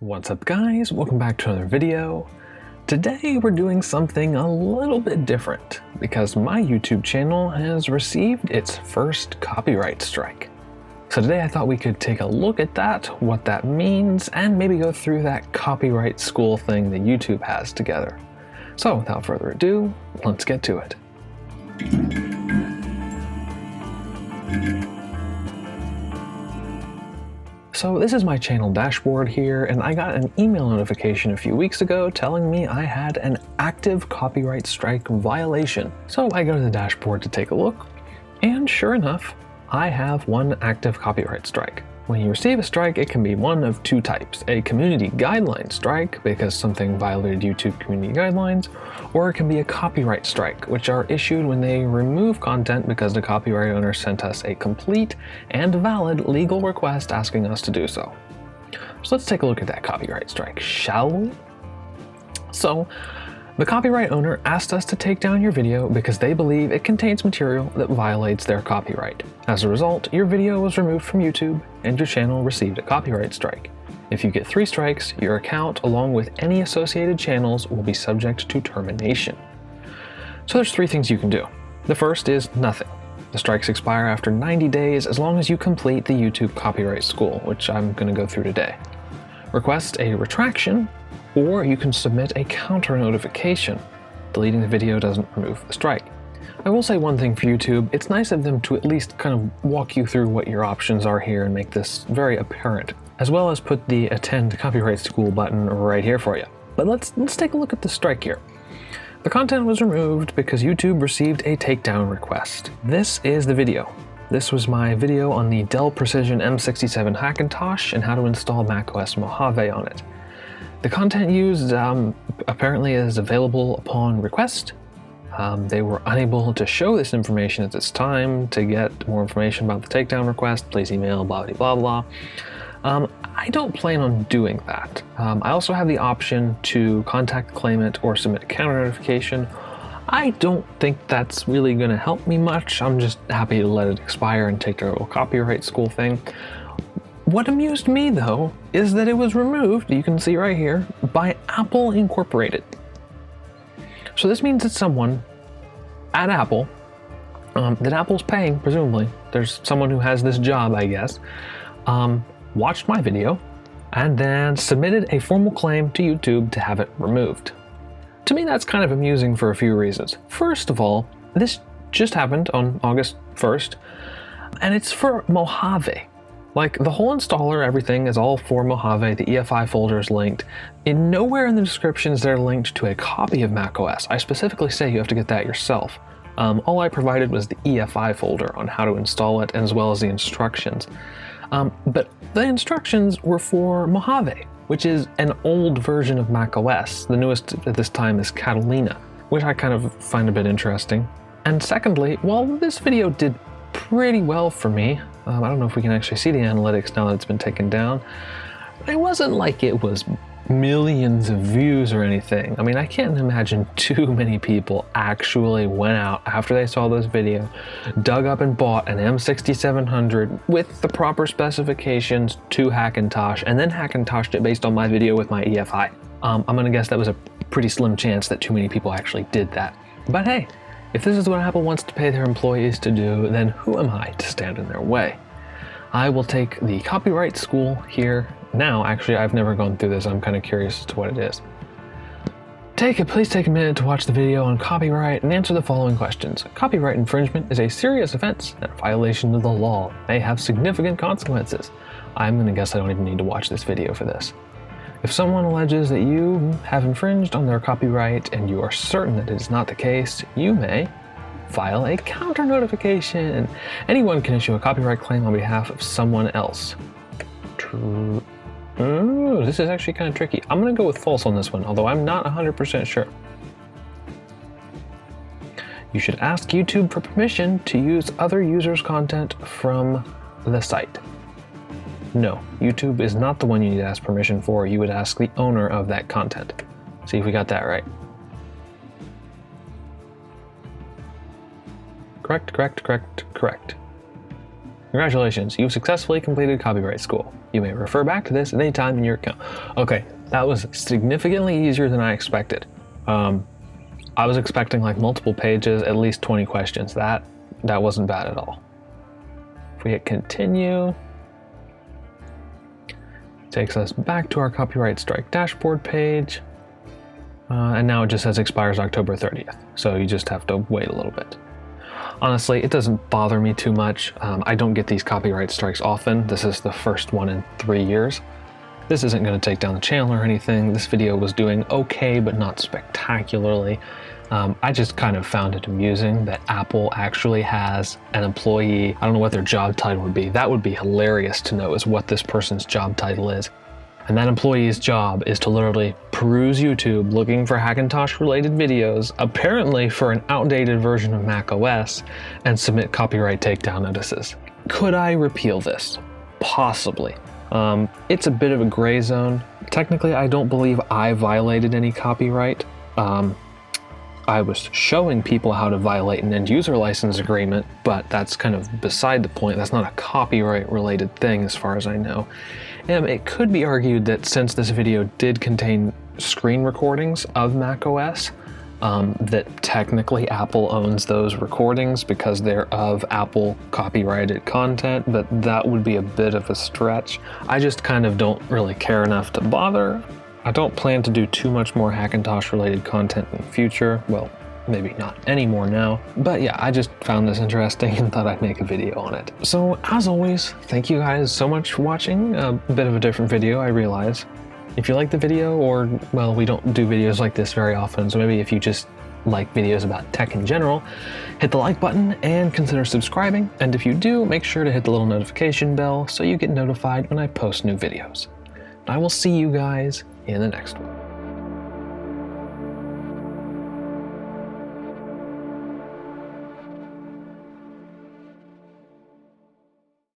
What's up guys, welcome back to another video. Today we're doing something a little bit different because my YouTube channel has received its first copyright strike. So today I thought we could take a look at that, what that means, and maybe go through that copyright school thing that YouTube has together. So without further ado, let's get to it. So this is my channel dashboard here, and I got an email notification a few weeks ago telling me I had an active copyright strike violation. So I go to the dashboard to take a look, and sure enough, I have one active copyright strike. When you receive a strike, it can be one of two types: a community guideline strike because something violated YouTube community guidelines, or it can be a copyright strike, which are issued when they remove content because the copyright owner sent us a complete and valid legal request asking us to do so. So let's take a look at that copyright strike, shall we? So the copyright owner asked us to take down your video because they believe it contains material that violates their copyright. As a result, your video was removed from YouTube and your channel received a copyright strike. If you get 3 strikes, your account, along with any associated channels, will be subject to termination. So there's 3 things you can do. The first is nothing. The strikes expire after 90 days as long as you complete the YouTube copyright school, which I'm going to go through today. Request a retraction, or you can submit a counter notification. Deleting the video doesn't remove the strike. I will say one thing for YouTube, it's nice of them to at least kind of walk you through what your options are here and make this very apparent, as well as put the Attend Copyright School button right here for you. But let's take a look at the strike here. The content was removed because YouTube received a takedown request. This is the video. This was my video on the Dell Precision M67 Hackintosh and how to install macOS Mojave on it. The content used apparently is available upon request. They were unable to show this information at this time. To get more information about the takedown request, please email blah blah blah blah. I don't plan on doing that. I also have the option to contact the claimant or submit a counter notification. I don't think that's really going to help me much. I'm just happy to let it expire and take their little copyright school thing. What amused me though is that it was removed, you can see right here, by Apple Incorporated. So this means that someone at Apple, that Apple's paying, presumably, there's someone who has this job, I guess, watched my video and then submitted a formal claim to YouTube to have it removed. To me, that's kind of amusing for a few reasons. First of all, this just happened on August 1st, and it's for Mojave. Like, the whole installer, everything is all for Mojave, the EFI folder is linked. Nowhere in the description is there linked to a copy of macOS. I specifically say you have to get that yourself. All I provided was the EFI folder on how to install it, as well as the instructions. But the instructions were for Mojave, which is an old version of macOS. The newest at this time is Catalina, which I kind of find a bit interesting. And secondly, while this video did pretty well for me, I don't know if we can actually see the analytics now that it's been taken down. It wasn't like it was millions of views or anything. I mean, I can't imagine too many people actually went out after they saw this video, dug up and bought an M6700 with the proper specifications to Hackintosh, and then Hackintoshed it based on my video with my EFI. I'm gonna guess that was a pretty slim chance that too many people actually did that. But hey, if this is what Apple wants to pay their employees to do, then who am I to stand in their way? I will take the copyright school here now. Actually, I've never gone through this. I'm kind of curious as to what it is. Please take a minute to watch the video on copyright and answer the following questions. Copyright infringement is a serious offense and a violation of the law. It may have significant consequences. I'm going to guess I don't even need to watch this video for this. If someone alleges that you have infringed on their copyright and you are certain that it is not the case, you may file a counter notification. Anyone can issue a copyright claim on behalf of someone else. True. Ooh, this is actually kind of tricky. I'm going to go with false on this one, although I'm not 100% sure. You should ask YouTube for permission to use other users' content from the site. No, YouTube is not the one you need to ask permission for. You would ask the owner of that content. See if we got that right. Correct. Congratulations, you've successfully completed copyright school. You may refer back to this at any time in your account. Okay, that was significantly easier than I expected. I was expecting like multiple pages, at least 20 questions. That wasn't bad at all. If we hit continue, takes us back to our copyright strike dashboard page. And now it just says expires October 30th. So you just have to wait a little bit. Honestly, it doesn't bother me too much. I don't get these copyright strikes often. This is the first one in 3 years. This isn't going to take down the channel or anything. This video was doing okay, but not spectacularly. I just kind of found it amusing that Apple actually has an employee. I don't know what their job title would be. That would be hilarious to know, is what this person's job title is. And that employee's job is to literally peruse YouTube looking for Hackintosh related videos, apparently for an outdated version of macOS, and submit copyright takedown notices. Could I repeal this? Possibly. It's a bit of a gray zone. Technically, I don't believe I violated any copyright. I was showing people how to violate an end user license agreement, but that's kind of beside the point. That's not a copyright related thing as far as I know. It could be argued that since this video did contain screen recordings of macOS, that technically Apple owns those recordings because they're of Apple copyrighted content, but that would be a bit of a stretch. I just kind of don't really care enough to bother. I don't plan to do too much more Hackintosh related content in the future. Well, maybe not anymore now, but yeah, I just found this interesting and thought I'd make a video on it. So as always, thank you guys so much for watching. A bit of a different video, I realize. If you like the video, or, well, we don't do videos like this very often, so maybe if you just like videos about tech in general, hit the like button and consider subscribing. And if you do, make sure to hit the little notification bell so you get notified when I post new videos. I will see you guys in the next one.